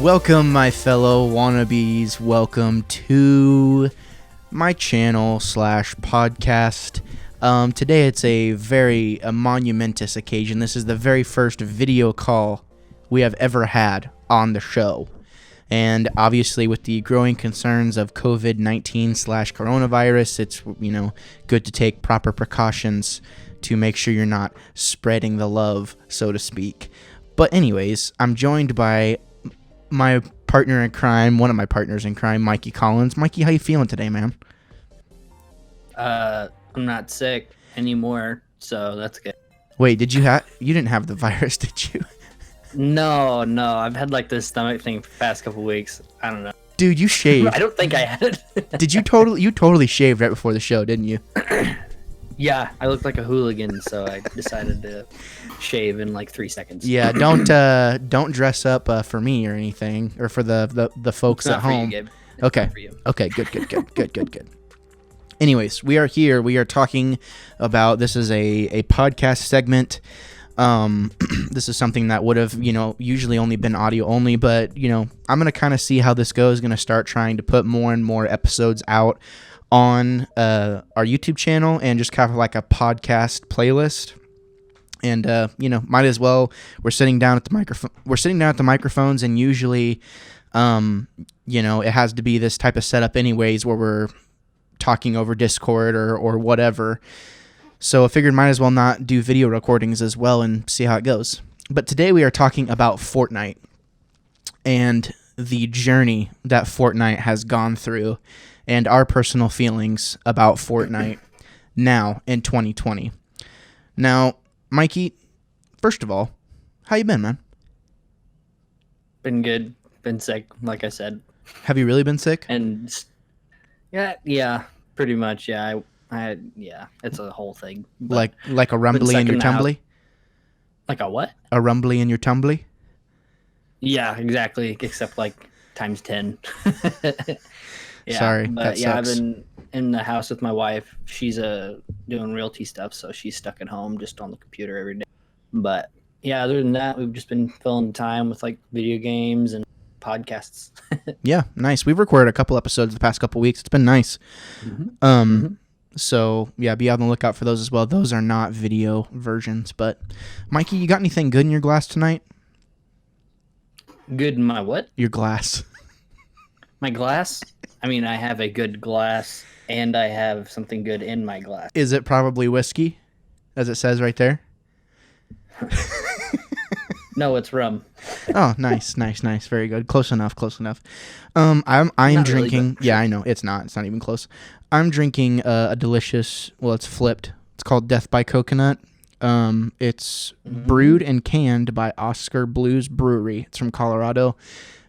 Welcome, my fellow wannabes. Welcome to my channel / podcast. Today it's a very monumentous occasion. This is the very first video call we have ever had on the show. And obviously with the growing concerns of COVID-19 / coronavirus, it's, good to take proper precautions to make sure you're not spreading the love, so to speak. But anyways, I'm joined by my partner in crime, one of my partners in crime, Mikey Collins. Mikey, how you feeling today, man? I'm not sick anymore, so that's good. Wait, you didn't have the virus, did you? No, I've had like this stomach thing for the past couple weeks. I don't know. Dude, you shaved. I don't think I had it. Did you totally shaved right before the show, didn't you? Yeah, I looked like a hooligan, so I decided to shave in like 3 seconds. Yeah, don't dress up for me or anything, or for the folks at home. You, okay. Okay, good. Anyways, we are here. We are talking about, this is a podcast segment. This is something that would have, usually only been audio only, but, I'm going to kind of see how this goes. Going to start trying to put more and more episodes out on our YouTube channel and just kind of like a podcast playlist. And, might as well, we're sitting down at the microphones, and usually, it has to be this type of setup anyways, where we're talking over Discord or whatever. So I figured might as well not do video recordings as well and see how it goes. But today we are talking about Fortnite and the journey that Fortnite has gone through and our personal feelings about Fortnite now in 2020. Now, Mikey, first of all, how you been, man? Been good. Been sick, like I said. Have you really been sick? And yeah, pretty much. Yeah, it's a whole thing. Like a rumbly in your tumbly? Like a what? A rumbly in your tumbly? Yeah, exactly. Except like times 10. Yeah, sorry, but that sucks. I've been in the house with my wife. She's doing realty stuff, so she's stuck at home just on the computer every day. But yeah, other than that, we've just been filling time with like video games and podcasts. Yeah, nice. We've recorded a couple episodes the past couple weeks. It's been nice. Mm-hmm. So yeah, be on the lookout for those as well. Those are not video versions. But Mikey, you got anything good in your glass tonight? Good in my what? Your glass. My glass? I mean, I have a good glass, and I have something good in my glass. Is it probably whiskey, as it says right there? No, it's rum. Oh, nice. Very good. Close enough. I'm Not drinking. really, but yeah, I know it's not even close. I'm drinking a delicious. Well, it's flipped. It's called Death by Coconut. It's brewed and canned by Oscar Blues Brewery. It's from Colorado,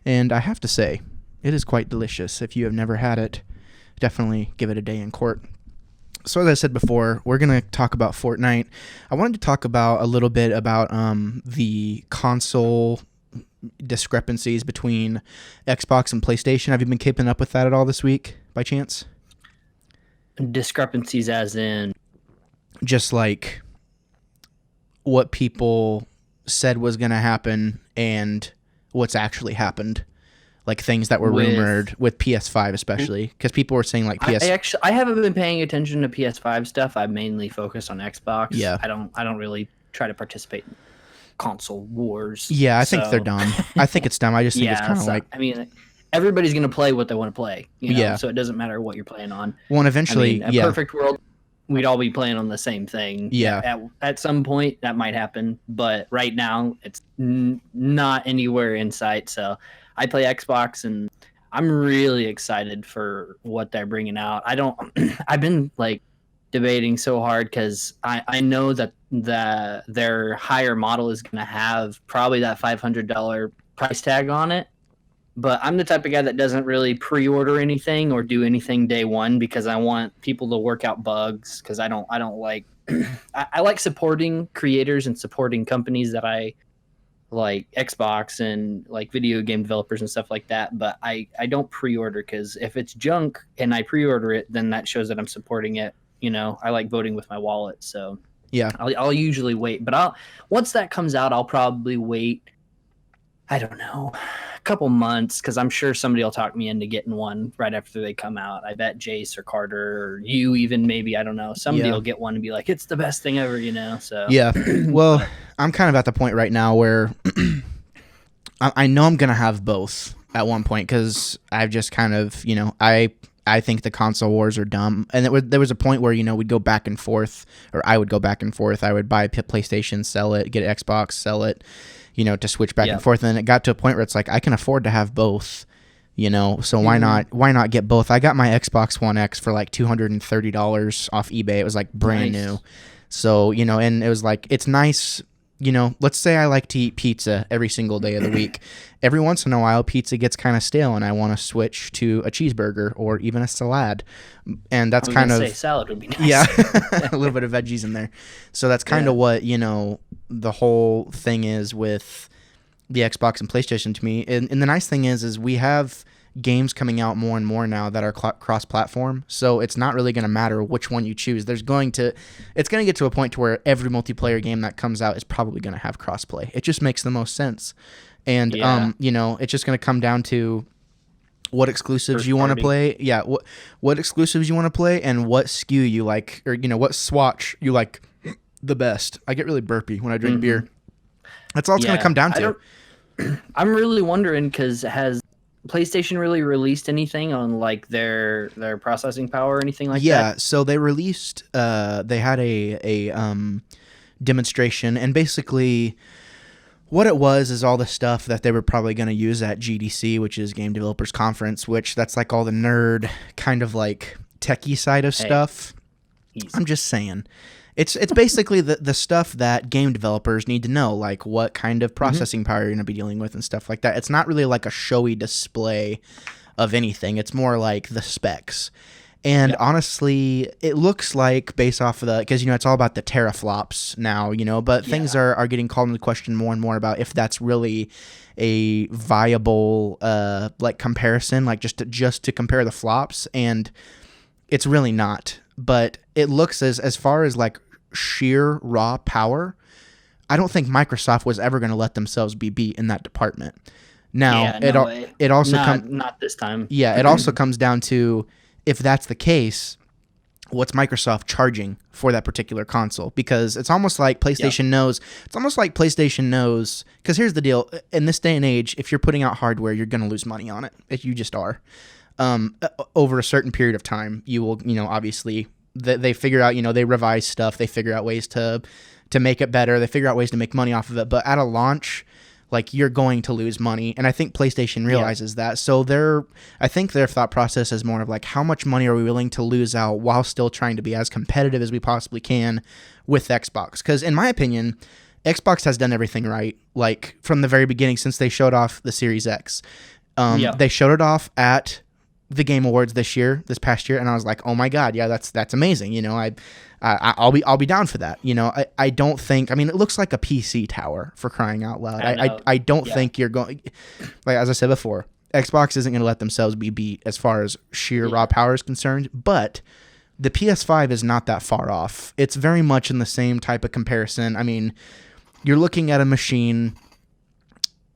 and I have to say, it is quite delicious. If you have never had it, definitely give it a day in court. So as I said before, we're going to talk about Fortnite. I wanted to talk about a little bit about the console discrepancies between Xbox and PlayStation. Have you been keeping up with that at all this week, by chance? Discrepancies as in? Just like what people said was going to happen and what's actually happened. Like things that were rumored with PS5 especially, because people were saying like PS. I haven't been paying attention to PS5 stuff. I mainly focus on Xbox. Yeah. I don't really try to participate in console wars. Yeah, I think they're dumb. I think it's dumb. I just think it's kind of like. I mean, everybody's gonna play what they want to play. Yeah. So it doesn't matter what you're playing on. Well, and eventually, a perfect world, we'd all be playing on the same thing. Yeah. At some point, that might happen, but right now, it's not anywhere in sight. So. I play Xbox, and I'm really excited for what they're bringing out. I've been like debating so hard because I know that their higher model is going to have probably that $500 price tag on it. But I'm the type of guy that doesn't really pre-order anything or do anything day one because I want people to work out bugs because I don't like I like supporting creators and supporting companies that I like Xbox and like video game developers and stuff like that, but I don't pre-order because if it's junk and I pre-order it, then that shows that I'm supporting it. I like voting with my wallet, so yeah, I'll usually wait. But once that comes out, I'll probably wait I don't know, a couple months, because I'm sure somebody will talk me into getting one right after they come out. I bet Jace or Carter or you even, maybe, I don't know. Somebody Yeah. will get one and be like, it's the best thing ever, So, Yeah. Well, but I'm kind of at the point right now where I know I'm gonna have both at one point because I've just kind of, I think the console wars are dumb, and there was a point where we'd go back and forth, or I would go back and forth. I would buy a PlayStation, sell it, get an Xbox, sell it, to switch back and forth. And then it got to a point where it's like I can afford to have both, so why not get both? I got my Xbox One X for like $230 off eBay. It was like brand new. So, and it was like, it's nice. Let's say I like to eat pizza every single day of the week. Every once in a while, pizza gets kind of stale, and I want to switch to a cheeseburger or even a salad. And that's kind of say salad would be nice. Yeah, a little bit of veggies in there. So that's kind of what the whole thing is with the Xbox and PlayStation to me. And the nice thing is we have games coming out more and more now that are cross-platform, so it's not really going to matter which one you choose. It's going to get to a point to where every multiplayer game that comes out is probably going to have crossplay. It just makes the most sense. And it's just going to come down to what exclusives you want to play. Yeah, what exclusives you want to play, and what SKU you like, or what swatch you like the best. I get really burpy when I drink beer. That's all it's going to come down to. I'm really wondering, because has PlayStation really released anything on like their processing power or anything like that? Yeah, so they released they had a demonstration, and basically what it was is all the stuff that they were probably going to use at GDC, which is Game Developers Conference, which that's like all the nerd kind of like techie side of stuff. Easy. I'm just saying. It's basically the stuff that game developers need to know, like what kind of processing power you're going to be dealing with and stuff like that. It's not really like a showy display of anything. It's more like the specs. And honestly, it looks like, based off of because it's all about the teraflops now, but things are getting called into question more and more about if that's really a viable like comparison, like just to compare the flops, and it's really not. But it looks as far as like sheer raw power, I don't think Microsoft was ever going to let themselves be beat in that department. Now, it also not this time. Yeah, it also comes down to, if that's the case, what's Microsoft charging for that particular console? Because it's almost like PlayStation knows. It's almost like PlayStation knows. Because here's the deal: in this day and age, if you're putting out hardware, you're going to lose money on it. If you just are. Over a certain period of time, you will, obviously, they figure out, they revise stuff, they figure out ways to make it better, they figure out ways to make money off of it, but at a launch, like, you're going to lose money, and I think PlayStation realizes that, so I think their thought process is more of like, how much money are we willing to lose out while still trying to be as competitive as we possibly can with Xbox? Because in my opinion, Xbox has done everything right, like, from the very beginning, since they showed off the Series X. They showed it off at the Game Awards this past year, and I was like, oh my god, yeah, that's amazing. I'll be down for that. I don't think, I mean, it looks like a PC tower, for crying out loud. I don't think you're going, like, as I said before, Xbox isn't going to let themselves be beat as far as sheer raw power is concerned, but the PS5 is not that far off. It's very much in the same type of comparison. I mean, you're looking at a machine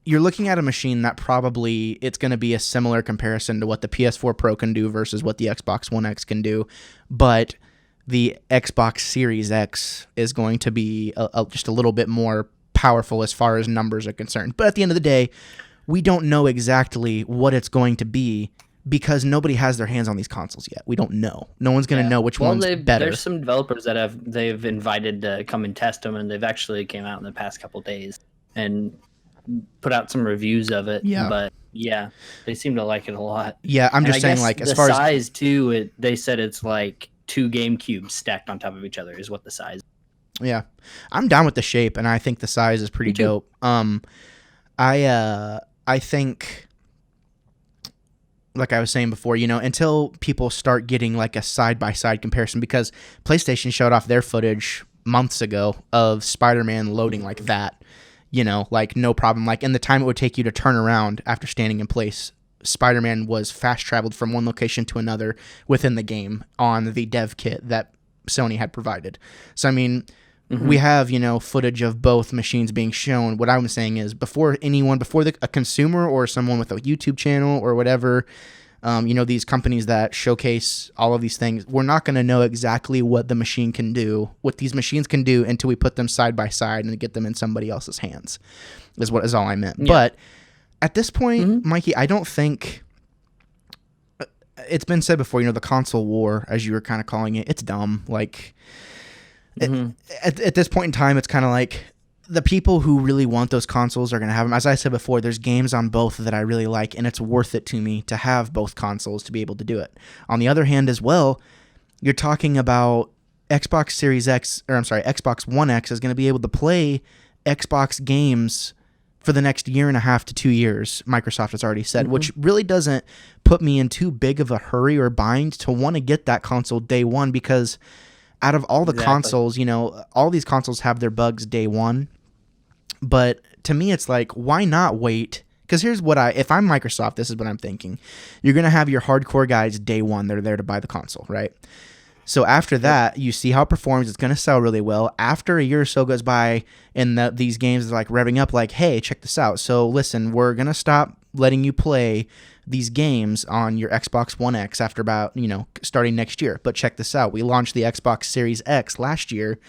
that probably, it's going to be a similar comparison to what the PS4 Pro can do versus what the Xbox One X can do, but the Xbox Series X is going to be just a little bit more powerful as far as numbers are concerned. But at the end of the day, we don't know exactly what it's going to be because nobody has their hands on these consoles yet. We don't know. No one's going to know which one's better. There's some developers that they've invited to come and test them, and they've actually came out in the past couple days and put out some reviews of it. Yeah. But yeah, they seem to like it a lot. Yeah, I'm just saying, like, as far as size too, they said it's like 2 GameCubes stacked on top of each other is what the size. Yeah, I'm down with the shape, and I think the size is pretty dope. I think, like I was saying before, until people start getting like a side-by-side comparison, because PlayStation showed off their footage months ago of Spider-Man loading like that. Like, no problem. Like, in the time it would take you to turn around after standing in place, Spider-Man was fast-traveled from one location to another within the game on the dev kit that Sony had provided. So, I mean, we have, footage of both machines being shown. What I'm saying is before a consumer or someone with a YouTube channel or whatever, these companies that showcase all of these things, we're not going to know exactly what these machines can do until we put them side by side and get them in somebody else's hands is all I meant. Yeah. But at this point, Mikey, I don't think it's been said before, the console war, as you were kind of calling it, it's dumb. Like, at this point in time, it's kind of like the people who really want those consoles are going to have them. As I said before, there's games on both that I really like, and it's worth it to me to have both consoles to be able to do it. On the other hand as well, you're talking about Xbox One X is going to be able to play Xbox games for the next year and a half to 2 years, Microsoft has already said, which really doesn't put me in too big of a hurry or bind to want to get that console day one, because out of all the consoles, all these consoles have their bugs day one. But to me, it's like, why not wait? Because if I'm Microsoft, this is what I'm thinking. You're going to have your hardcore guys day one. They're there to buy the console, right? So after that, you see how it performs. It's going to sell really well. After a year or so goes by and these games are like revving up like, hey, check this out. So listen, we're going to stop letting you play these games on your Xbox One X after about, starting next year. But check this out. We launched the Xbox Series X last year.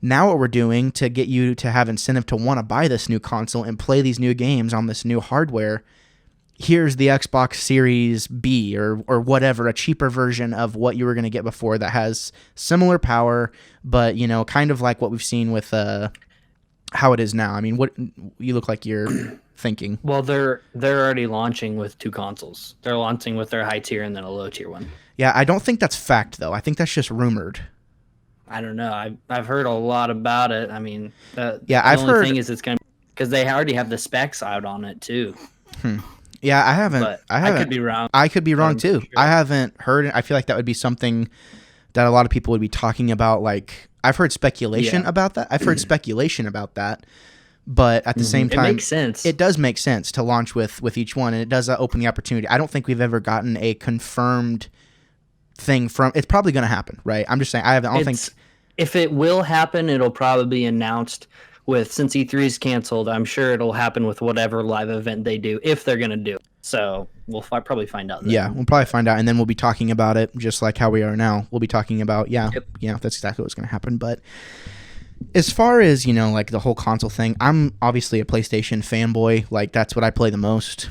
Now what we're doing to get you to have incentive to want to buy this new console and play these new games on this new hardware, here's the Xbox Series B or whatever, a cheaper version of what you were going to get before that has similar power, but, kind of like what we've seen with how it is now. I mean, what you look like you're thinking. Well, they're already launching with two consoles. They're launching with their high tier and then a low tier one. Yeah, I don't think that's fact, though. I think that's just rumored. I don't know. I've heard a lot about it. I mean, the only thing is it's going to, because they already have the specs out on it too. Yeah, I haven't. I could be wrong. I could be wrong too. Sure. I haven't heard it. I feel like that would be something that a lot of people would be talking about. Like, I've heard speculation about that. But at the same time, it makes sense. It does make sense to launch with each one, and it does open the opportunity. I don't think we've ever gotten a confirmed thing from. It's probably going to happen, right? I'm just saying. I don't think. If it will happen, it'll probably be announced. Since E3 is canceled, I'm sure it'll happen with whatever live event they do, if they're going to do it. So we'll probably find out then. Yeah, we'll probably find out, and then we'll be talking about it just like how we are now. We'll be talking about, that's exactly what's going to happen. But as far as, like the whole console thing, I'm obviously a PlayStation fanboy. Like, that's what I play the most.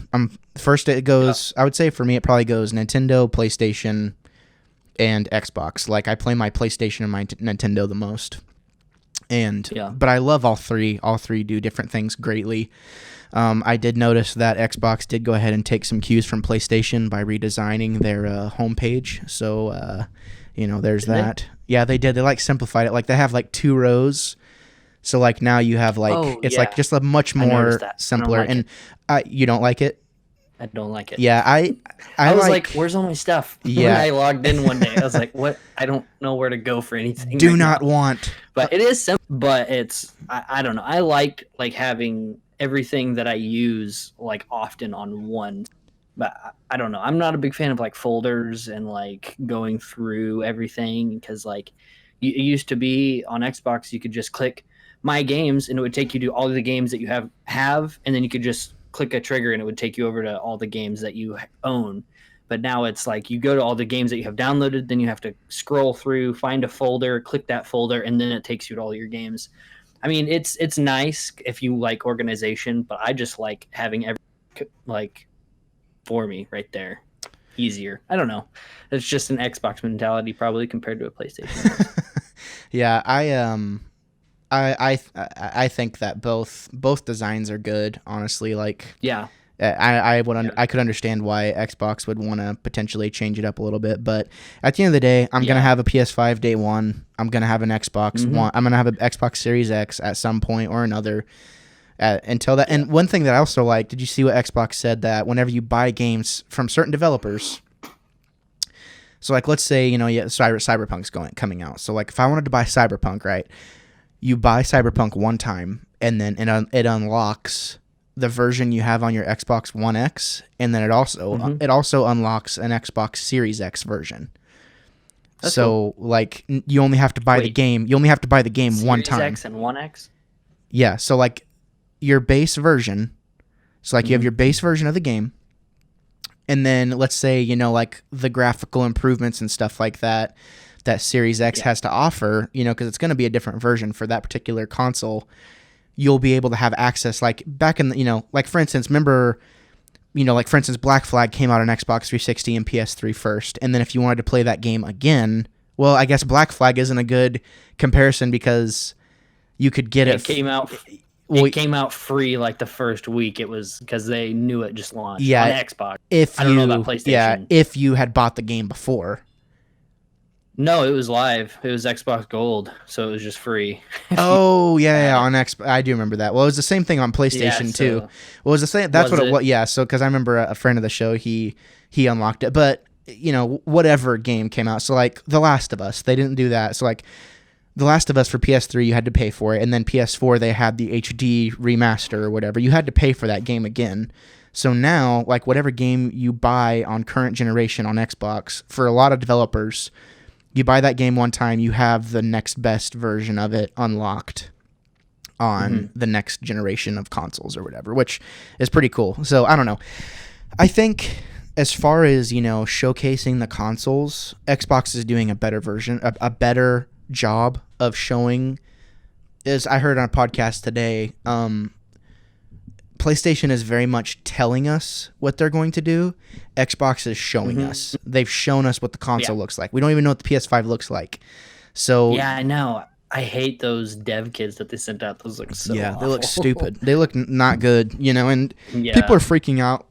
First it goes, I would say for me, it probably goes Nintendo, PlayStation, and Xbox. Like, I play my PlayStation and my Nintendo the most. But I love all three. All three do different things greatly. I did notice that Xbox did go ahead and take some cues from PlayStation by redesigning their homepage. So, there's that. Yeah, they did. They simplified it. Like, they have 2 rows. So now you have just a much more simpler. And you don't like it? I don't like it. Yeah, I was like, where's all my stuff? Yeah. When I logged in one day, I was like, what? I don't know where to go for anything. Do not want. But it is simple. But it's, I don't know. I liked having everything that I use often on one. But I don't know. I'm not a big fan of folders and going through everything, because it used to be on Xbox, you could just click my games and it would take you to all of the games that you have, and then you could just click a trigger and it would take you over to all the games that you own. But now it's you go to all the games that you have downloaded, then you have to scroll through, find a folder, click that folder, and then it takes you to all your games. I mean, it's nice if you like organization, but I just like having for me right there, easier. I don't know. It's just an Xbox mentality probably compared to a PlayStation. Yeah, I think that both designs are good, honestly. Yeah, I could understand why Xbox would want to potentially change it up a little bit, but at the end of the day, I'm gonna have a PS5 day one. I'm gonna have an Xbox One. I'm gonna have an Xbox Series X at some point or another. Until that, and one thing that I also like, did you see what Xbox said, that whenever you buy games from certain developers? So let's say Cyberpunk's coming out. So if I wanted to buy Cyberpunk, right? You buy Cyberpunk one time, and then it unlocks the version you have on your Xbox One X, and then it also unlocks an Xbox Series X version. That's So like you only have to buy the game. You only have to buy the game one time. Series X and One X. Yeah. So like your base version. So like you have your base version of the game, and then let's say like the graphical improvements and stuff like that Series X has to offer. Because it's going to be a different version for that particular console. You'll be able to have access like back in the, like for instance, remember. Like for instance, Black Flag came out on Xbox 360 and PS3 first, and then if you wanted to play that game again, well, I guess Black Flag isn't a good comparison because you could get it. It came out. It came out free like the first week. It was because they knew it just launched on Xbox. I don't know about PlayStation. Yeah, if you had bought the game before. No, it was live. It was Xbox Gold, so it was just free. Oh yeah, on Xbox. I do remember that. Well, it was the same thing on PlayStation too. Well, it was the same. That's what it was. Yeah, so because I remember a friend of the show, he unlocked it, but whatever game came out. So like The Last of Us, they didn't do that. So like The Last of Us for PS3, you had to pay for it, and then PS4 they had the HD remaster or whatever. You had to pay for that game again. So now, like whatever game you buy on current generation on Xbox, for a lot of developers. You buy that game one time, you have the next best version of it unlocked on the next generation of consoles or whatever, which is pretty cool. So I don't know. I think as far as, showcasing the consoles, Xbox is doing a better version, a better job of showing. As I heard on a podcast today, PlayStation is very much telling us what they're going to do. Xbox is showing us. They've shown us what the console looks like. We don't even know what the PS5 looks like. So yeah, I know. I hate those dev kits that they sent out. Those look so awful. They look stupid. They look not good, and people are freaking out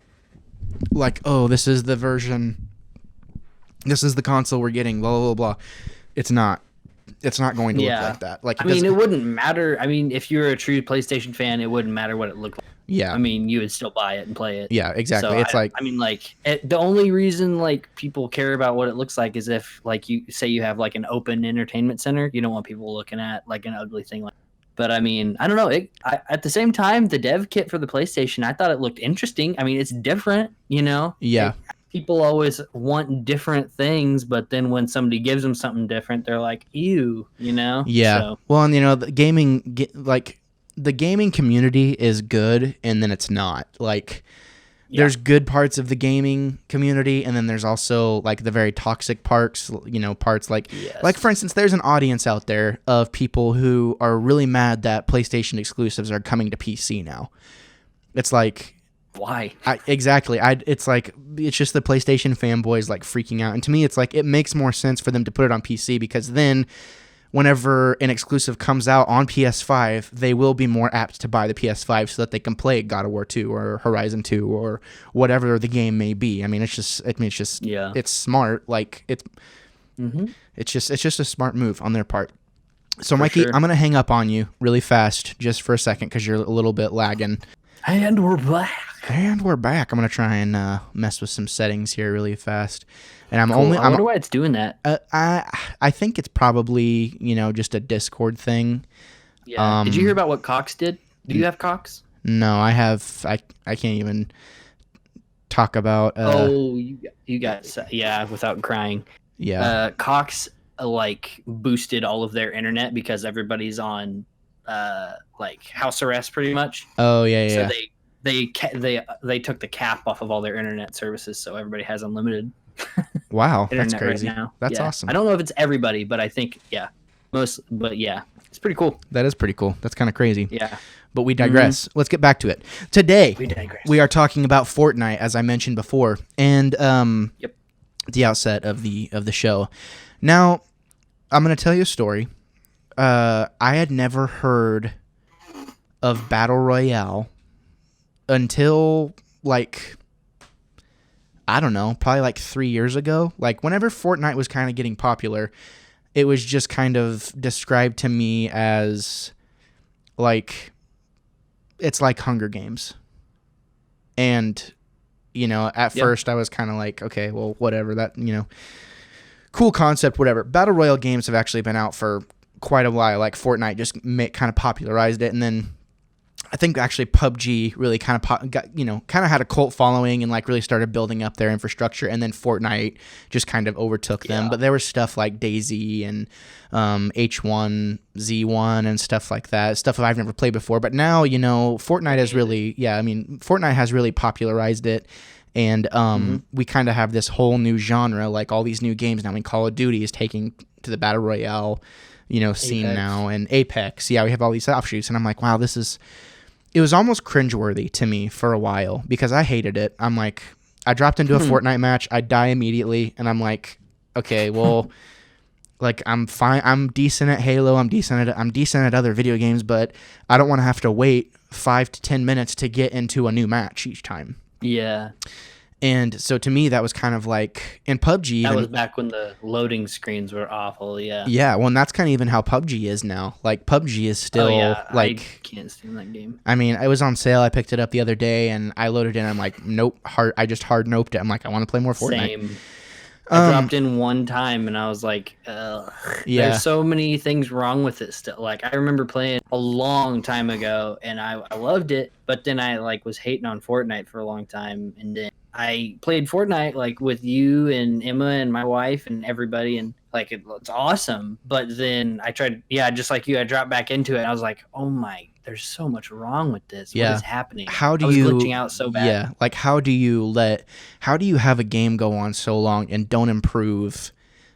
like, oh, this is the version. This is the console we're getting, blah, blah, blah. It's not. It's not going to look like that. Like, it wouldn't matter. I mean, if you were a true PlayStation fan, it wouldn't matter what it looked like. Yeah. I mean, you would still buy it and play it. Yeah, exactly. So it's the only reason like people care about what it looks like is if like you say you have like an open entertainment center, you don't want people looking at like an ugly thing like. But I mean, I don't know. At the same time, the dev kit for the PlayStation, I thought it looked interesting. I mean, it's different, Yeah. People always want different things, but then when somebody gives them something different, they're like, ew, Yeah. So. Well, and the the gaming community is good, and then it's not. Like, there's good parts of the gaming community, and then there's also like the very toxic parts. Parts like for instance, there's an audience out there of people who are really mad that PlayStation exclusives are coming to PC now. It's like. Why? Exactly. It's like it's just the PlayStation fanboys like freaking out, and to me, it's like it makes more sense for them to put it on PC because then, whenever an exclusive comes out on PS5, they will be more apt to buy the PS5 so that they can play God of War 2 or Horizon 2 or whatever the game may be. I mean, it's just it's smart. Like it's just a smart move on their part. So, Mikey, I'm gonna hang up on you really fast just for a second because you're a little bit lagging. And we're back. I'm going to try and mess with some settings here really fast. And I wonder why it's doing that. I think it's probably, just a Discord thing. Yeah. Did you hear about what Cox did? Do you have Cox? No, I have. I can't even talk about. You got without crying. Yeah. Cox boosted all of their internet because everybody's on house arrest pretty much. Oh yeah. So they took the cap off of all their internet services, so everybody has unlimited. Wow, that's crazy. Right now. That's awesome. I don't know if it's everybody, but I think it's pretty cool. That is pretty cool. That's kind of crazy. Yeah. But we digress. Let's get back to it. Today we are talking about Fortnite, as I mentioned before, and the outset of the show. Now, I'm going to tell you a story. I had never heard of Battle Royale until, I don't know, probably 3 years ago. Whenever Fortnite was kind of getting popular, it was just kind of described to me as, it's like Hunger Games. And, at first I was kind of like, okay, well, whatever, that, cool concept, whatever. Battle Royale games have actually been out for quite a while. Fortnite just kind of popularized it, and then I think actually PUBG really kind of kind of had a cult following and like really started building up their infrastructure, and then Fortnite just kind of overtook them. But there was stuff like DayZ and H1Z1 and stuff like that, stuff that I've never played before. But now, Fortnite has really, Fortnite has really popularized it. And we kind of have this whole new genre, like all these new games now. I mean, Call of Duty is taking to the Battle Royale, scene now, and Apex. Yeah, we have all these offshoots, and I'm like, wow, it was almost cringeworthy to me for a while because I hated it. I'm like, I dropped into a Fortnite match, I'd die immediately, and I'm like, okay, well, like I'm fine. I'm decent at Halo. I'm decent at other video games, but I don't want to have to wait 5 to 10 minutes to get into a new match each time. Yeah. And so to me, that was kind of like in PUBG. That was back when the loading screens were awful. Yeah. Yeah. Well, and that's kind of even how PUBG is now. Like PUBG is still like. I can't stand that game. I mean, it was on sale. I picked it up the other day and I loaded in. I'm like, nope. I just hard noped it. I'm like, I want to play more Fortnite. Same. I dropped in one time and I was like, ugh. Yeah. There's so many things wrong with it still. Like I remember playing a long time ago and I loved it, but then I like was hating on Fortnite for a long time, and then I played Fortnite like with you and Emma and my wife and everybody, and like it's awesome. But then I tried, just like you, I dropped back into it. And I was like, oh my, there's so much wrong with this. Yeah. What is happening? How do I was you glitching out so bad? Yeah, like how do you have a game go on so long and don't improve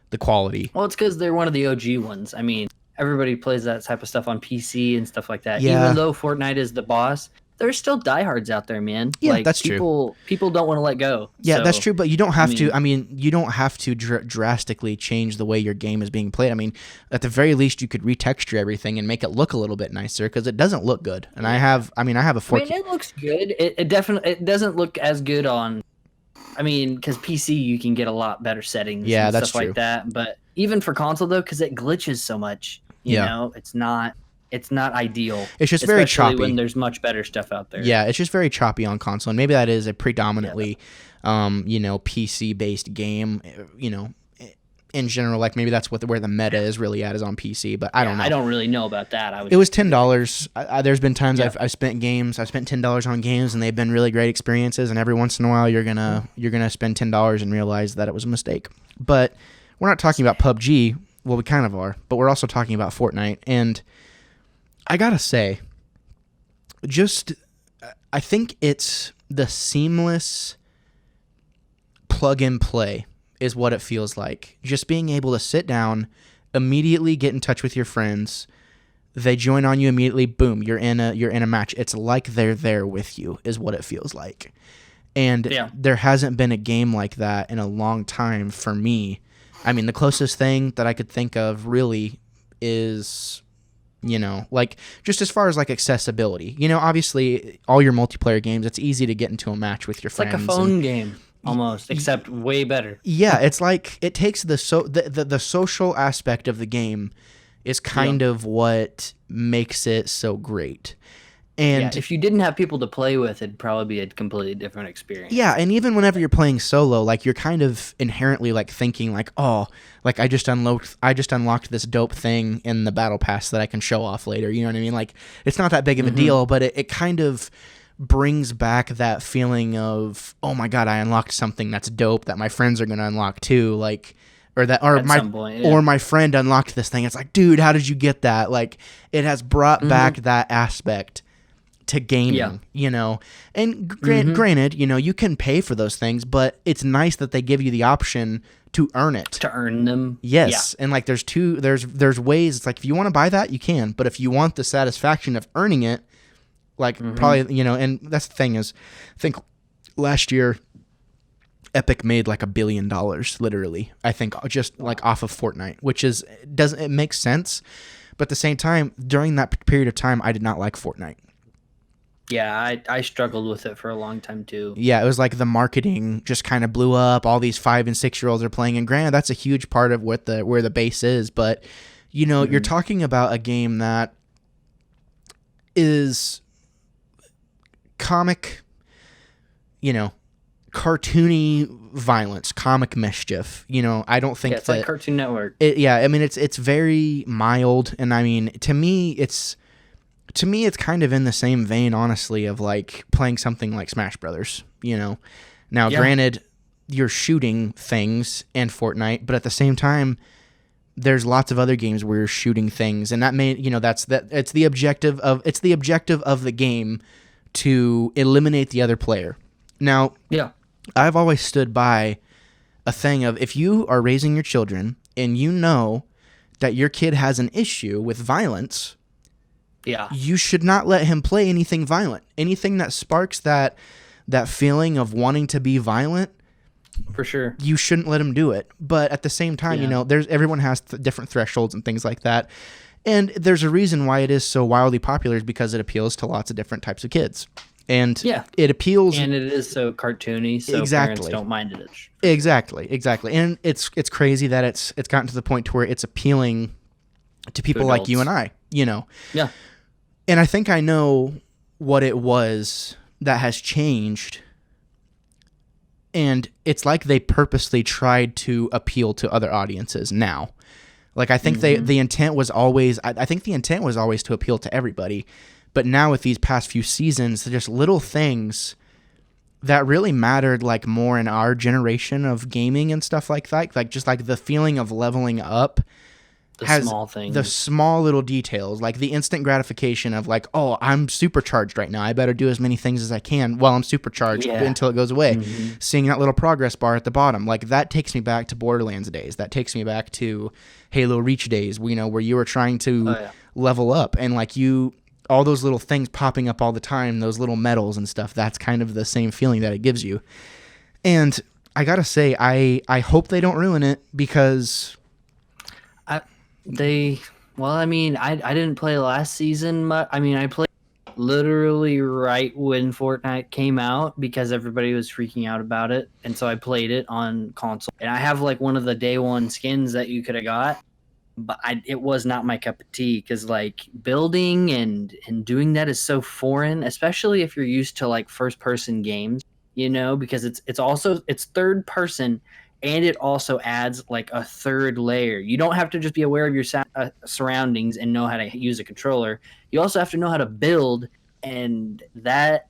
the quality? Well, it's because they're one of the OG ones. I mean, everybody plays that type of stuff on PC and stuff like that. Yeah. Even though Fortnite is the boss, there's still diehards out there, man. Yeah, like, that's true. People don't want to let go. Yeah, so, that's true, but you don't have to. I mean, you don't have to drastically change the way your game is being played. I mean, at the very least, you could retexture everything and make it look a little bit nicer because it doesn't look good. And I have a 4K. I mean, it looks good. It definitely doesn't look as good on. I mean, because PC you can get a lot better settings. Yeah, and that's stuff true. like that. But even for console though, because it glitches so much, you know, it's not ideal. It's just very choppy when there's much better stuff out there. Yeah, it's just very choppy on console, and maybe that is a predominantly, PC based game. In general, like maybe that's where the meta is really at, is on PC. But I don't know. I don't really know about that. It was $10. There's been times I've spent $10 on games, and they've been really great experiences. And every once in a while, you're gonna spend $10 and realize that it was a mistake. But we're not talking about PUBG. Well, we kind of are, but we're also talking about Fortnite. And I gotta say, I think it's the seamless plug and play is what it feels like. Just being able to sit down, immediately get in touch with your friends. They join on you immediately. Boom, you're in a match. It's like they're there with you, is what it feels like. And there hasn't been a game like that in a long time for me. I mean, the closest thing that I could think of really is, like just as far as like accessibility. Obviously all your multiplayer games, it's easy to get into a match with your friends. It's like a phone game almost, except way better. Yeah, it's like it takes the social aspect of the game is kind of what makes it so great. And if you didn't have people to play with, it'd probably be a completely different experience. Yeah, and even whenever you're playing solo, like you're kind of inherently like thinking like, oh, like I just unlocked this dope thing in the battle pass that I can show off later. You know what I mean? Like it's not that big of a deal, but it kind of brings back that feeling of, oh my god, I unlocked something that's dope that my friends are gonna unlock too. Like or my friend unlocked this thing. It's like, dude, how did you get that? Like it has brought back that aspect to gaming, and granted, you can pay for those things, but it's nice that they give you the option to earn it, to earn them. Yes. And like there's ways. It's like, if you want to buy that, you can, but if you want the satisfaction of earning it, like probably, and that's the thing is, I think last year Epic made like $1 billion, literally, I think, just like off of Fortnite, which it makes sense. But at the same time, during that period of time, I did not like Fortnite. Yeah, I struggled with it for a long time too. Yeah, it was like the marketing just kind of blew up. All these 5 and 6 year olds are playing, and granted, that's a huge part of where the base is. But you're talking about a game that is comic, cartoony violence, comic mischief. I don't think it's like Cartoon Network. I mean, it's very mild, and I mean, to me, to me, it's kind of in the same vein, honestly, of like playing something like Smash Brothers. Now, granted, you're shooting things in Fortnite, but at the same time, there's lots of other games where you're shooting things, and that may, it's the objective of the game to eliminate the other player. Now, I've always stood by a thing of, if you are raising your children and you know that your kid has an issue with violence, you should not let him play anything violent. Anything that sparks that feeling of wanting to be violent, for sure, you shouldn't let him do it. But at the same time, everyone has different thresholds and things like that. And there's a reason why it is so wildly popular, is because it appeals to lots of different types of kids. And it appeals, and it is so cartoony, so parents don't mind it. Exactly. And it's crazy that it's gotten to the point to where it's appealing to people like you and I, Yeah. And I think I know what it was that has changed. And it's like they purposely tried to appeal to other audiences now. Like, I think the intent was always, I think the intent was always to appeal to everybody. But now with these past few seasons, they're just little things that really mattered, like, more in our generation of gaming and stuff like that. Like, just like the feeling of leveling up. Small things. The small little details, like the instant gratification of like, oh, I'm supercharged right now, I better do as many things as I can while I'm supercharged until it goes away. Seeing that little progress bar at the bottom, like, that takes me back to Borderlands days. That takes me back to Halo Reach days, where you were trying to level up, and like all those little things popping up all the time, those little medals and stuff. That's kind of the same feeling that it gives you. And I gotta say, I hope they don't ruin it, because I didn't play last season. I played literally right when Fortnite came out, because everybody was freaking out about it, and so I played it on console. And I have like one of the day one skins that you could have got, but it was not my cup of tea, because like building and doing that is so foreign, especially if you're used to like first person games, because it's third person. And it also adds like a third layer. You don't have to just be aware of your surroundings and know how to use a controller. You also have to know how to build, and that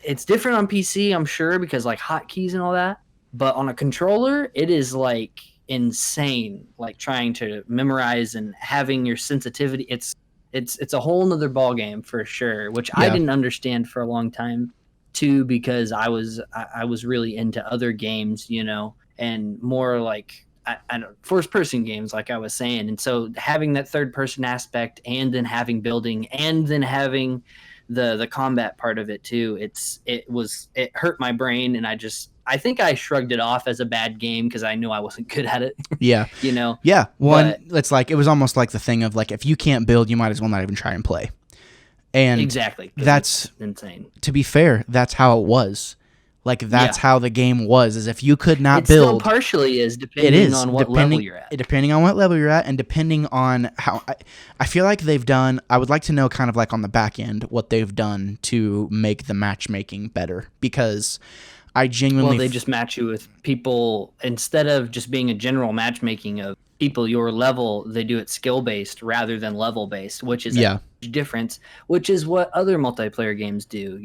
it's different on PC, I'm sure, because like hotkeys and all that. But on a controller, it is like insane. Like trying to memorize and having your sensitivity. It's a whole nother ball game for sure, which I didn't understand for a long time too, because I was really into other games, and more like I don't, first person games, like I was saying. And so having that third person aspect, and then having building, and then having the combat part of it too, it hurt my brain, and I think I shrugged it off as a bad game because I knew I wasn't good at it. Yeah. Yeah. Well, it's like, it was almost like the thing of like, if you can't build, you might as well not even try and play. And exactly. That's insane. To be fair, that's how it was. Like, that's how the game was, is if you could not build. It still partially is, depending on what level you're at. Depending on what level you're at, and depending on how. I feel like they've done. I would like to know, kind of like on the back end, what they've done to make the matchmaking better, because I genuinely. Well, they just match you with people, instead of just being a general matchmaking of people your level. They do it skill based rather than level based, which is a huge difference. Which is what other multiplayer games do.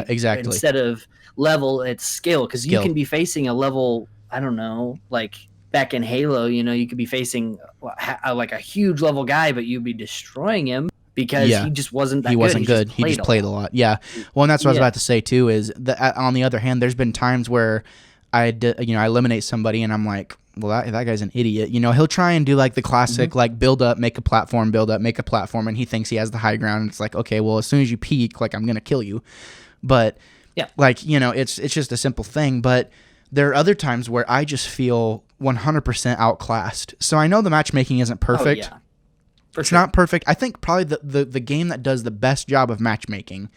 Exactly. Instead of level, it's skill, because you can be facing a level, I don't know, like back in Halo, you could be facing like a huge level guy, but you'd be destroying him because he just wasn't that good. He wasn't good. He just played a lot. Yeah. Well, and that's what I was about to say too, is that on the other hand, there's been times where I eliminate somebody and I'm like, well, that guy's an idiot. He'll try and do like the classic, like build up, make a platform, build up, make a platform. And he thinks he has the high ground. And it's like, okay, well, as soon as you peak, like, I'm going to kill you. But it's just a simple thing. But there are other times where I just feel 100% outclassed. So I know the matchmaking isn't perfect. Oh, yeah. It's not perfect. I think probably the game that does the best job of matchmaking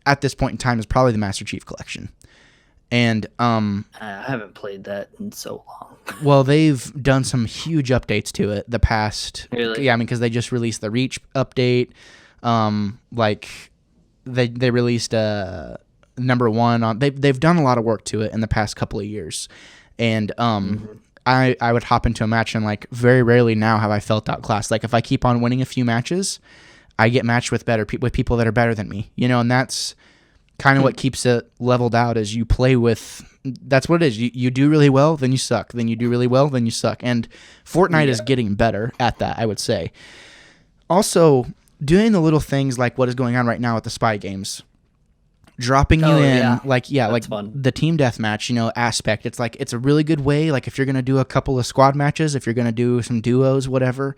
at this point in time is probably the Master Chief Collection. And I haven't played that in so long. Well, they've done some huge updates to it the past. Really? Yeah, because they just released the Reach update. Like they released number one on. They've done a lot of work to it in the past couple of years, and I would hop into a match and like very rarely now have I felt outclassed. Like if I keep on winning a few matches, I get matched with with people that are better than me, and that's kind of what keeps it leveled out as you play with. That's what it is. You do really well, then you suck. Then you do really well, then you suck. And Fortnite is getting better at that, I would say. Also, doing the little things like what is going on right now with the spy games. Dropping you in, like fun. The team deathmatch, aspect. It's like, it's a really good way, like if you're going to do a couple of squad matches, if you're going to do some duos, whatever,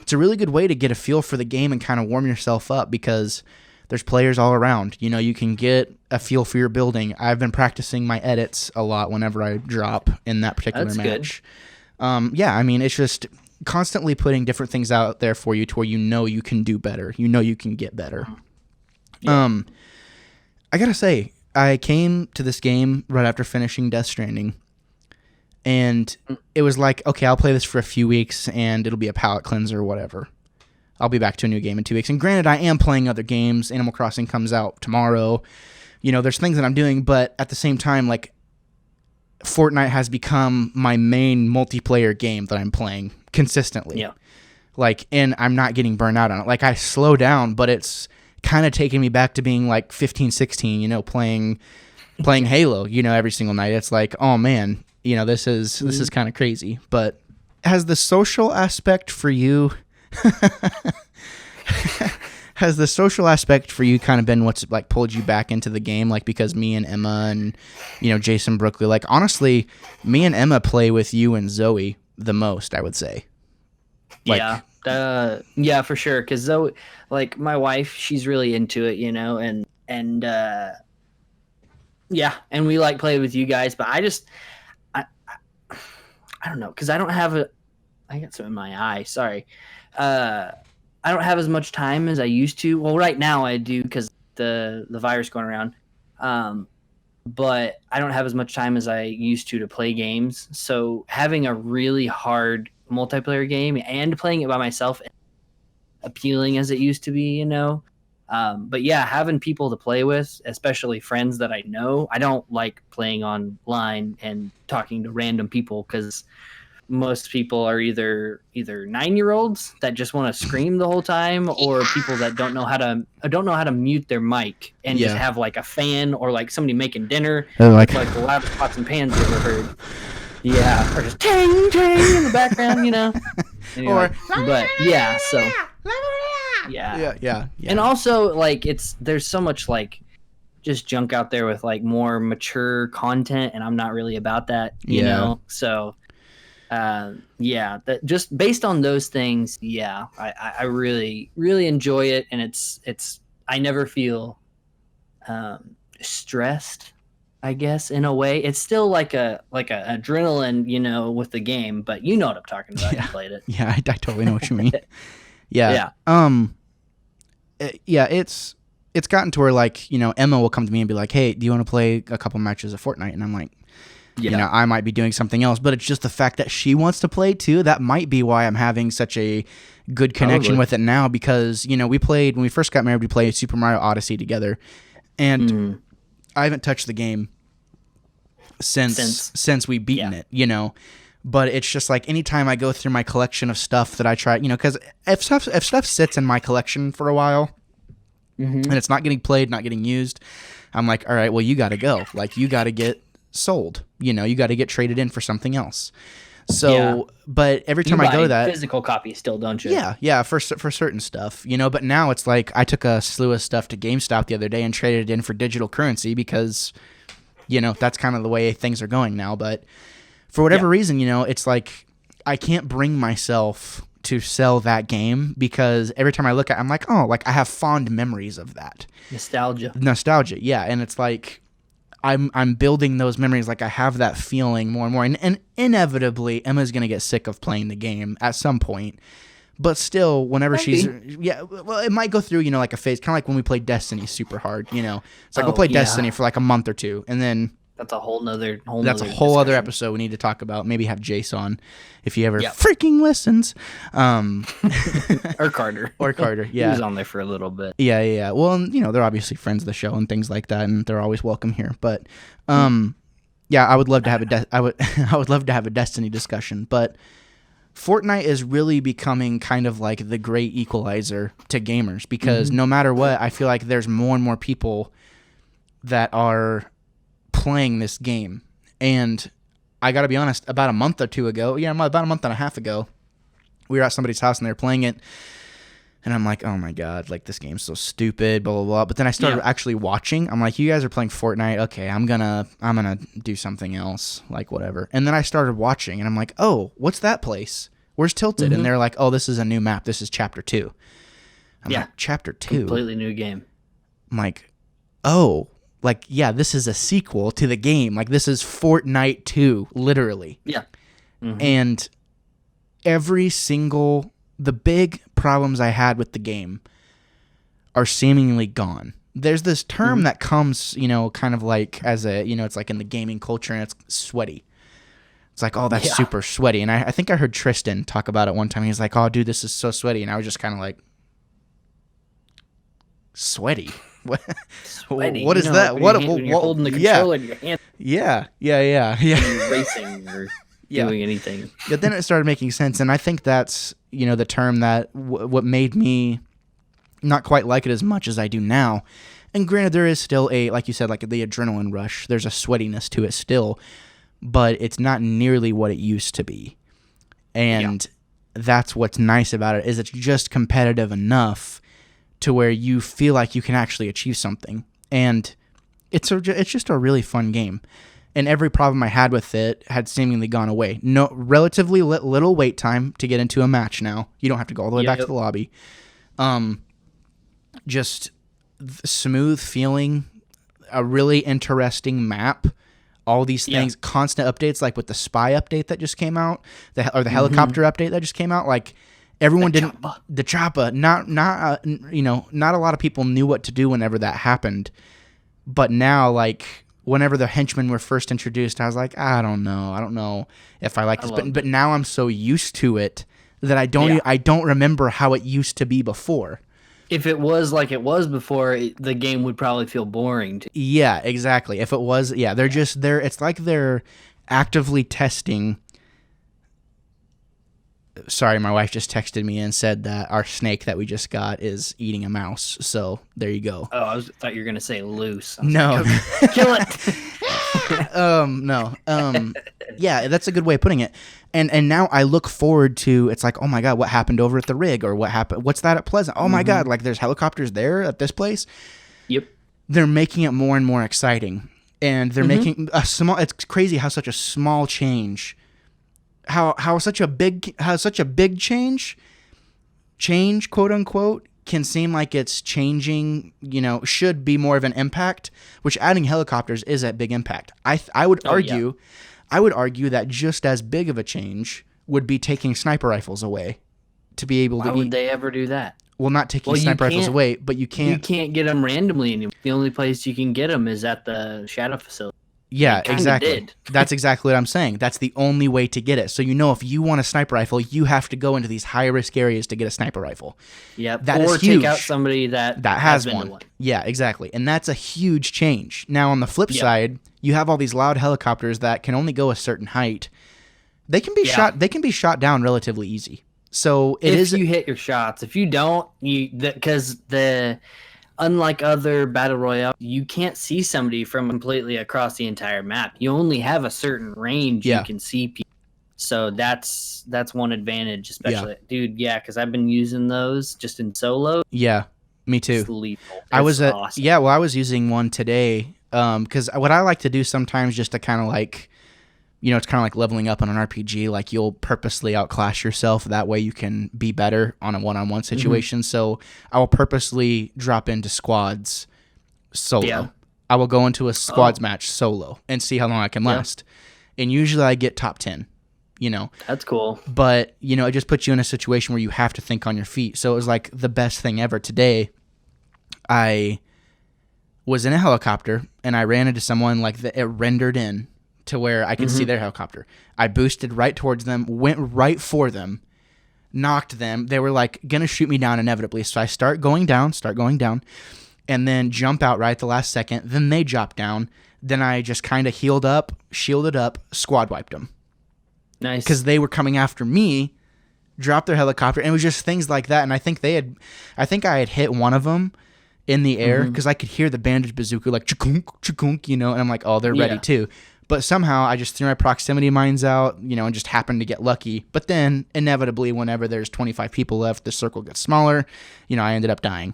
it's a really good way to get a feel for the game and kind of warm yourself up because there's players all around. You can get a feel for your building. I've been practicing my edits a lot whenever I drop in that particular match. Good. It's just constantly putting different things out there for you to where you can do better. You can get better. Yeah. I gotta say, I came to this game right after finishing Death Stranding, and it was like, okay, I'll play this for a few weeks, and it'll be a palate cleanser or whatever. I'll be back to a new game in 2 weeks. And granted, I am playing other games. Animal Crossing comes out tomorrow. There's things that I'm doing, but at the same time, like, Fortnite has become my main multiplayer game that I'm playing consistently. Yeah. Like, and I'm not getting burned out on it. Like, I slow down, but it's kind of taking me back to being like 15, 16, playing Halo, every single night. It's like, oh man, this is kind of crazy. But has the social aspect for you kind of been what's like pulled you back into the game? Like, because me and Emma and Jason Brookley, like, honestly, me and Emma play with you and Zoe the most, I would say. Like, yeah, for sure. Because Zoe, like, my wife, she's really into it, and and we like play with you guys. But I don't know, because I got some in my eye. Sorry. I don't have as much time as I used to. Well, right now I do because the virus going around. But I don't have as much time as I used to play games. So having a really hard multiplayer game and playing it by myself, appealing as it used to be, But yeah, having people to play with, especially friends that I know. I don't like playing online and talking to random people because most people are either 9-year-olds that just want to scream the whole time, or people that don't know how to mute their mic and just have like a fan or like somebody making dinner, like the loudest pots and pans you ever heard. Yeah, or just ting ting in the background, Anyway, but yeah, so yeah. And also, like, there's so much like just junk out there with like more mature content, and I'm not really about that, you know. So that just based on those things, I really, really enjoy it, and it's I never feel stressed, I guess, in a way. It's still like a adrenaline, with the game, but you know what I'm talking about. You played it. Yeah, I totally know what you mean. Yeah. It's gotten to where, like, Emma will come to me and be like, hey, do you want to play a couple matches of Fortnite? And I'm like, I might be doing something else, but it's just the fact that she wants to play too. That might be why I'm having such a good connection with it now, because, we played, when we first got married, we played Super Mario Odyssey together, and I haven't touched the game since we beaten it, but it's just like anytime I go through my collection of stuff that I try, because if stuff sits in my collection for a while and it's not getting played, not getting used, I'm like, all right, well, you got to go. Like, you got to get sold, you got to get traded in for something else. So, but every time I go to that, physical copy still, don't you? Yeah, for certain stuff, but now it's like I took a slew of stuff to GameStop the other day and traded it in for digital currency because, that's kind of the way things are going now. But for whatever reason, it's like I can't bring myself to sell that game because every time I look at it, I'm like, oh, like I have fond memories of that. Nostalgia, yeah. And it's like I'm building those memories, like I have that feeling more and more. And inevitably, Emma's going to get sick of playing the game at some point. But still, whenever it might go through, like a phase, kind of like when we played Destiny super hard, It's like we'll play Destiny for like a month or two, and then that's a whole other other episode we need to talk about. Maybe have Jace on if he ever freaking listens. Or Carter. Yeah. He was on there for a little bit. Yeah. Well, they're obviously friends of the show and things like that, and they're always welcome here. But I would love to have I would love to have a Destiny discussion. But Fortnite is really becoming kind of like the great equalizer to gamers because no matter what, I feel like there's more and more people that are playing this game. And I got to be honest, about a month or two ago, about a month and a half ago, we were at somebody's house and they were playing it. And I'm like, oh my God, like this game's so stupid, blah, blah, blah. But then I started actually watching. I'm like, you guys are playing Fortnite. Okay, I'm gonna do something else, like whatever. And then I started watching and I'm like, oh, what's that place? Where's Tilted? And they're like, oh, this is a new map. This is chapter 2. I'm like, chapter 2? Completely new game. I'm like, oh, like, yeah, this is a sequel to the game. Like, this is Fortnite 2, literally. Yeah. And the big problems I had with the game are seemingly gone. There's this term that comes, kind of like as a, it's like in the gaming culture and it's sweaty. It's like, oh, that's super sweaty. And I think I heard Tristan talk about it one time. He's like, oh, dude, this is so sweaty. And I was just kind of like, sweaty? Sweaty. What is that? What you're holding the controller in your hand. Yeah. You're racing or doing anything. But then it started making sense. And I think that's, the term that what made me not quite like it as much as I do now. And granted, there is still like you said, like the adrenaline rush. There's a sweatiness to it still, but it's not nearly what it used to be. And that's what's nice about it, is it's just competitive enough to where you feel like you can actually achieve something. And it's just a really fun game. And every problem I had with it had seemingly gone away. No, relatively little wait time to get into a match now. You don't have to go all the way back to the lobby. Just smooth feeling, a really interesting map. All these things, constant updates, like with the spy update that just came out, or the helicopter update that just came out. Like everyone the choppa. Not a lot of people knew what to do whenever that happened, but now like. Whenever the henchmen were first introduced, I was like, I don't know if I like this. But now I'm so used to it that I don't remember how it used to be before. If it was like it was before, the game would probably feel boring. Yeah, exactly. If it was, it's like they're actively testing. Sorry, my wife just texted me and said that our snake that we just got is eating a mouse. So there you go. Oh, I thought you were gonna say loose. No, like, okay, kill it. No. Yeah, that's a good way of putting it. And now I look forward to. It's like, oh my God, what happened over at the rig, or what happened? What's that at Pleasant? Oh my God, like there's helicopters there at this place. Yep. They're making it more and more exciting, and they're making a small. It's crazy how such a small change. How such a big change quote unquote can seem like it's changing, should be more of an impact, which adding helicopters is a big impact. I would argue that just as big of a change would be taking sniper rifles away to be able to. Why would they ever do that? Well, not taking sniper rifles away, but you can't. You can't get them randomly anymore. The only place you can get them is at the Shadow facility. Yeah, exactly. That's exactly what I'm saying. That's the only way to get it. So if you want a sniper rifle, you have to go into these high-risk areas to get a sniper rifle. Yep. That or is huge. take out somebody that has one. Yeah, exactly. And that's a huge change. Now, on the flip side, you have all these loud helicopters that can only go a certain height. They can be shot. They can be shot down relatively easy. So if you hit your shots. If you don't, unlike other battle royale, you can't see somebody from completely across the entire map. You only have a certain range you can see people. So that's one advantage, especially, dude. Yeah, because I've been using those just in solo. Yeah, me too. It's lethal. I was awesome. I was using one today. Because what I like to do sometimes, just to kind of like, it's kind of like leveling up on an RPG. Like you'll purposely outclass yourself. That way you can be better on a one-on-one situation. So I will purposely drop into squads solo. Yeah. I will go into a squads match solo and see how long I can last. And usually I get top 10, That's cool. But, it just puts you in a situation where you have to think on your feet. So it was like the best thing ever today. I was in a helicopter and I ran into someone like it rendered in to where I could see their helicopter. I boosted right towards them, went right for them, knocked them. They were like going to shoot me down inevitably. So I start going down, and then jump out right at the last second. Then they drop down. Then I just kind of shielded up, squad wiped them. Nice. Because they were coming after me, drop their helicopter, and it was just things like that. And I think I had hit one of them in the air because I could hear the bandage bazooka like chukunk, chukunk, and I'm like, oh, they're ready too. But somehow I just threw my proximity mines out, and just happened to get lucky. But then inevitably, whenever there's 25 people left, the circle gets smaller. I ended up dying.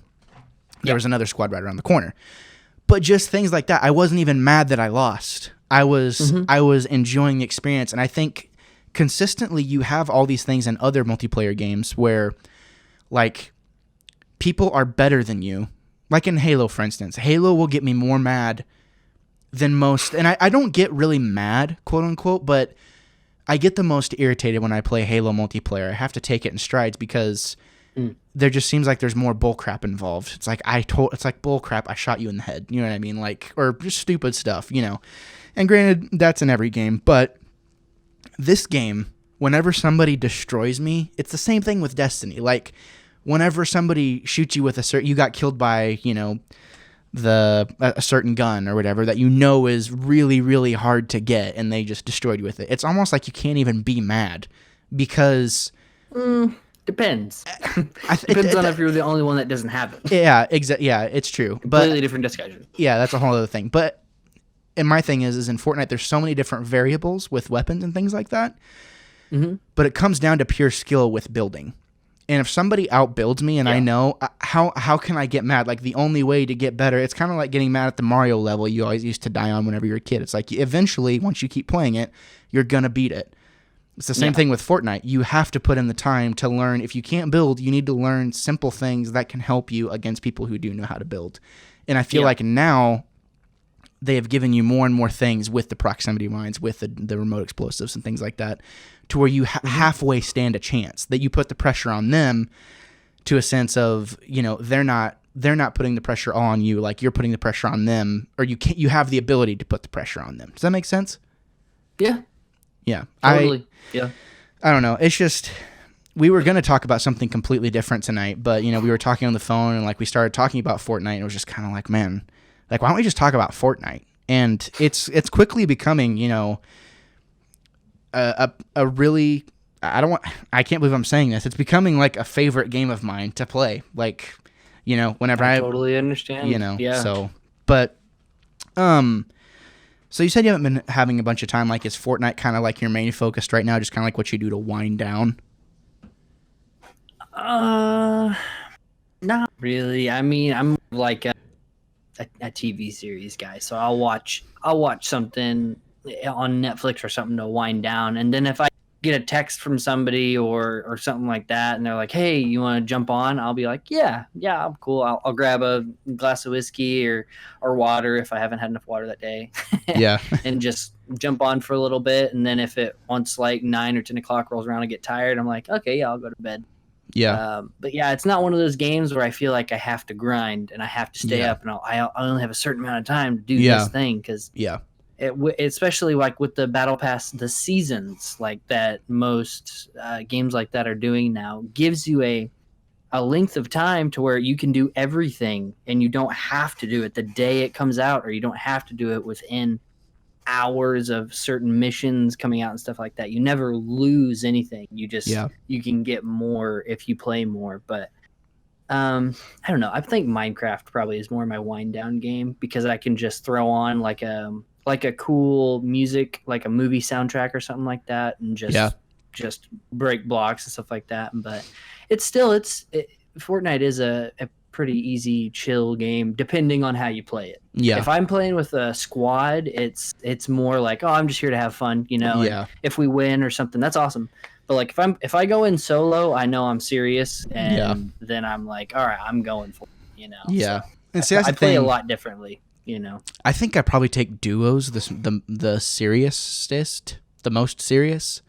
There was another squad right around the corner. But just things like that, I wasn't even mad that I lost. I was enjoying the experience, and I think consistently you have all these things in other multiplayer games where like people are better than you. Like in Halo, for instance. Halo will get me more mad than most, and I don't get really mad, quote unquote, but I get the most irritated when I play Halo multiplayer. I have to take it in strides because there just seems like there's more bullcrap involved. It's like it's like bullcrap. I shot you in the head. You know what I mean? Like, or just stupid stuff. And granted, that's in every game, but this game, whenever somebody destroys me, it's the same thing with Destiny. Like, whenever somebody shoots you with you got killed by, a certain gun or whatever that is really, really hard to get, and they just destroyed you with it. It's almost like you can't even be mad because... Depends. Depends on if you're the only one that doesn't have it. Yeah, exactly. Yeah, it's true. Completely different discussion. Yeah, that's a whole other thing. But... And my thing is in Fortnite, there's so many different variables with weapons and things like that. Mm-hmm. But it comes down to pure skill with building. And if somebody outbuilds me and I know, how can I get mad? Like, the only way to get better, it's kind of like getting mad at the Mario level you always used to die on whenever you're a kid. It's like, eventually, once you keep playing it, you're going to beat it. It's the same thing with Fortnite. You have to put in the time to learn. If you can't build, you need to learn simple things that can help you against people who do know how to build. And I feel like now... they have given you more and more things with the proximity mines, with the remote explosives and things like that, to where you halfway stand a chance. That you put the pressure on them to a sense of, they're not putting the pressure all on you, like you're putting the pressure on them, or you have the ability to put the pressure on them. Does that make sense? Yeah. Yeah. Totally. I don't know. It's just, we were going to talk about something completely different tonight, but, we were talking on the phone and like we started talking about Fortnite, and it was just kind of like, man, like, why don't we just talk about Fortnite? And it's quickly becoming, a really, I can't believe I'm saying this. It's becoming like a favorite game of mine to play. Like, whenever I totally understand. Yeah. So, but, so you said you haven't been having a bunch of time. Like, is Fortnite kind of like your main focus right now? Just kind of like what you do to wind down? Not really. I mean, I'm like a TV series guy, so I'll watch something on Netflix or something to wind down, and then if I get a text from somebody or something like that, and they're like, "Hey, you want to jump on?" I'll be like, "Yeah, I'm cool. I'll grab a glass of whiskey or water if I haven't had enough water that day." Yeah, and just jump on for a little bit, and then if it once like 9 or 10 o'clock rolls around, I get tired. I'm like, "Okay, yeah, I'll go to bed." Yeah. But yeah, it's not one of those games where I feel like I have to grind and I have to stay up and I only have a certain amount of time to do this thing. Cause especially like with the battle pass, the seasons like that most games like that are doing now gives you a length of time to where you can do everything and you don't have to do it the day it comes out, or you don't have to do it within hours of certain missions coming out and stuff like that. You never lose anything. You just you can get more if you play more. But I don't know. I think Minecraft probably is more my wind down game because I can just throw on like a cool music, like a movie soundtrack or something like that, and just break blocks and stuff like that. But Fortnite is a pretty easy, chill game, depending on how you play it. Yeah. If I'm playing with a squad, it's more like, oh, I'm just here to have fun, Yeah. If we win or something, that's awesome. But like if I go in solo, I know I'm serious, and then I'm like, all right, I'm going for it, Yeah. So and see, I play a lot differently, I think I probably take duos the seriousest, the most serious.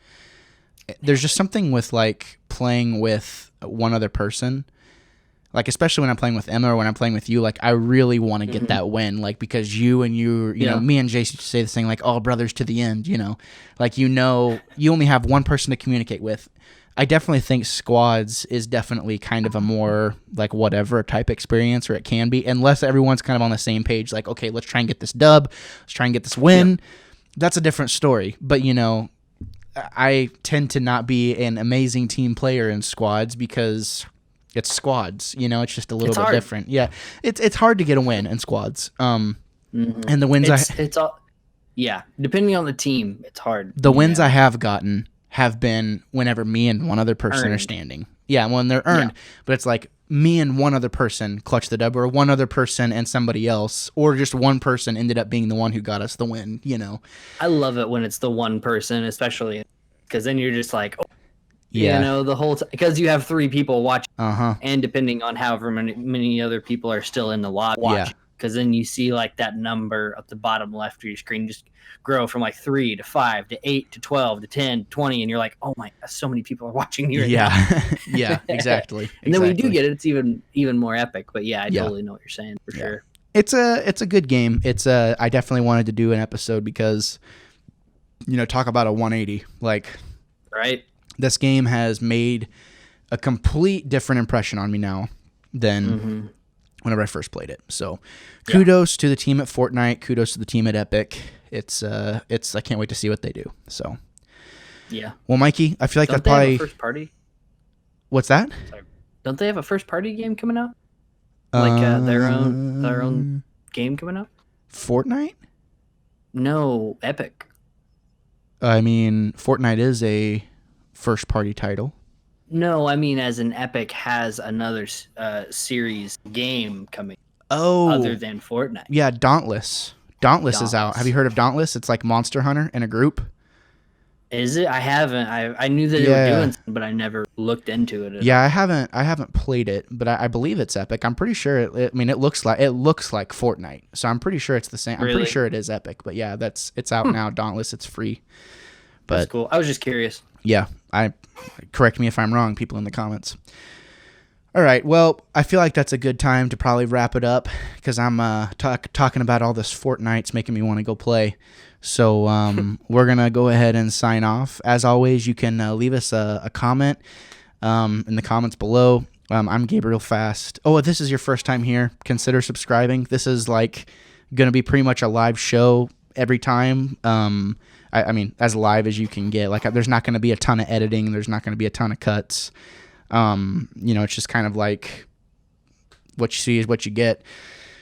There's just something with like playing with one other person. Like, especially when I'm playing with Emma or when I'm playing with you, like, I really want to get that win, like, because you know, me and Jace used to say this thing, like, all brothers to the end, like, you only have one person to communicate with. I definitely think squads is definitely kind of a more, like, whatever type experience, or it can be, unless everyone's kind of on the same page, like, okay, let's try and get this dub, let's try and get this win. That's a different story, but, I tend to not be an amazing team player in squads because it's squads. It's just a little bit different. Yeah, it's hard to get a win in squads. And the wins it's all. Yeah, depending on the team, it's hard. The wins I have gotten have been whenever me and one other person are standing. Yeah, when they're earned. Yeah. But it's like me and one other person clutch the dub, or one other person and somebody else, or just one person ended up being the one who got us the win, I love it when it's the one person, especially because then you're just like, yeah, the whole time, because you have 3 people watching, uh-huh. And depending on however many other people are still in the lobby watching. Yeah. Because then you see like that number at the bottom left of your screen just grow from like 3 to 5 to 8 to 12 to 10 to 20, and you're like, oh my, so many people are watching you right now. Yeah, exactly. And then when you do get it, it's even more epic. But yeah, I totally know what you're saying for sure. It's a good game. I definitely wanted to do an episode because, talk about a 180. Like, right. This game has made a complete different impression on me now than whenever I first played it. So kudos to the team at Fortnite. Kudos to the team at Epic. It's I can't wait to see what they do. So yeah. Well, Mikey, I feel like Don't that's probably have a first party. What's that? Sorry. Don't they have a first party game coming out? Like their own game coming out? Fortnite? No, Epic. I mean, Fortnite is a first party title. No, I mean, as an Epic has another series game coming. Oh, other than Fortnite. Yeah, Dauntless. Dauntless is out. Have you heard of Dauntless? It's like Monster Hunter in a group. Is it? I haven't. I knew that they were doing something, but I never looked into it. Yeah, I haven't played it, but I believe it's Epic. I'm pretty sure. It looks like Fortnite, so I'm pretty sure it's the same. Really? I'm pretty sure it is Epic, but yeah, it's out now. Dauntless, it's free. But that's cool. I was just curious. Yeah, correct me if I'm wrong, people in the comments. All right, well, I feel like that's a good time to probably wrap it up because I'm talking about all this Fortnite's making me want to go play. So we're going to go ahead and sign off. As always, you can leave us a comment in the comments below. I'm Gabriel Fast. Oh, if this is your first time here, consider subscribing. This is like going to be pretty much a live show every time. I mean, as live as you can get. Like, there's not going to be a ton of editing. There's not going to be a ton of cuts. It's just kind of like what you see is what you get.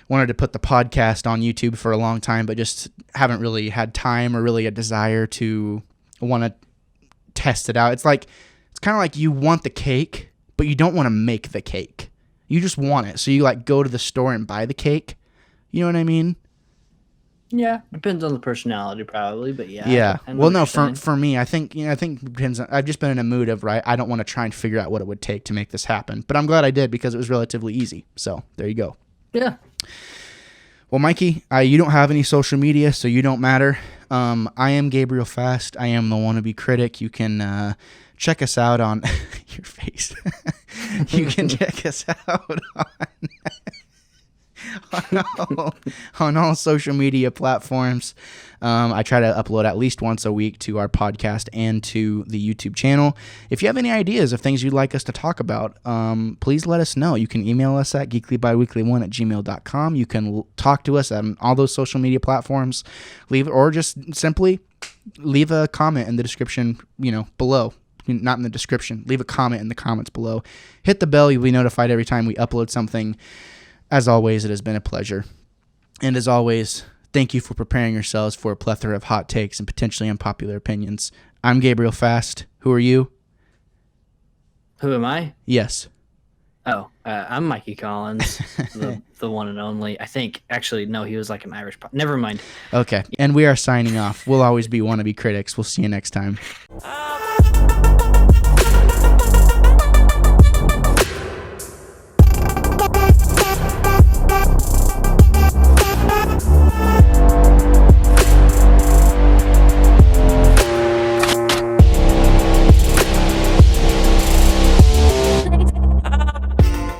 Wanted to put the podcast on YouTube for a long time, but just haven't really had time or really a desire to want to test it out. It's kind of like you want the cake, but you don't want to make the cake. You just want it. So you like go to the store and buy the cake. You know what I mean? Yeah, depends on the personality probably, but yeah. Yeah. Well, no, for me, I think it depends on, I've just been in a mood of, I don't want to try and figure out what it would take to make this happen, but I'm glad I did because it was relatively easy. So there you go. Yeah. Well, Mikey, you don't have any social media, so you don't matter. I am Gabriel Fast. I am the Wannabe Critic. You can check us out on your face. You can check us out on all social media platforms. I try to upload at least once a week to our podcast and to the YouTube channel. If you have any ideas of things you'd like us to talk about, please let us know. You can email us at geeklybiweekly1@gmail.com. You can talk to us on all those social media platforms. Or just simply leave a comment in the description, below. Not in the description. Leave a comment in the comments below. Hit the bell. You'll be notified every time we upload something. As always, it has been a pleasure. And as always, thank you for preparing yourselves for a plethora of hot takes and potentially unpopular opinions. I'm Gabriel Fast. Who are you? Who am I? Yes. Oh, I'm Mikey Collins, the one and only. I think, actually, no, he was like an Irish. Never mind. Okay. And we are signing off. We'll always be Wannabe Critics. We'll see you next time.